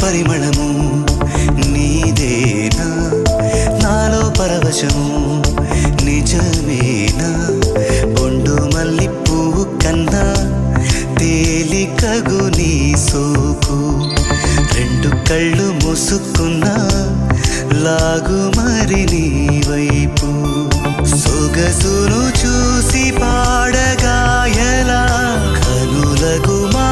పరిమళము నీదేనా నాలో పరవశము నిజమేనా బొండు మల్లి పువ్వు కన్నా తేలికగు నీ సోకు రెండు కళ్ళు మూసుకున్నా లాగు మరి నీ వైపు సొగసును చూసి పాడగాయలా కనులకు మా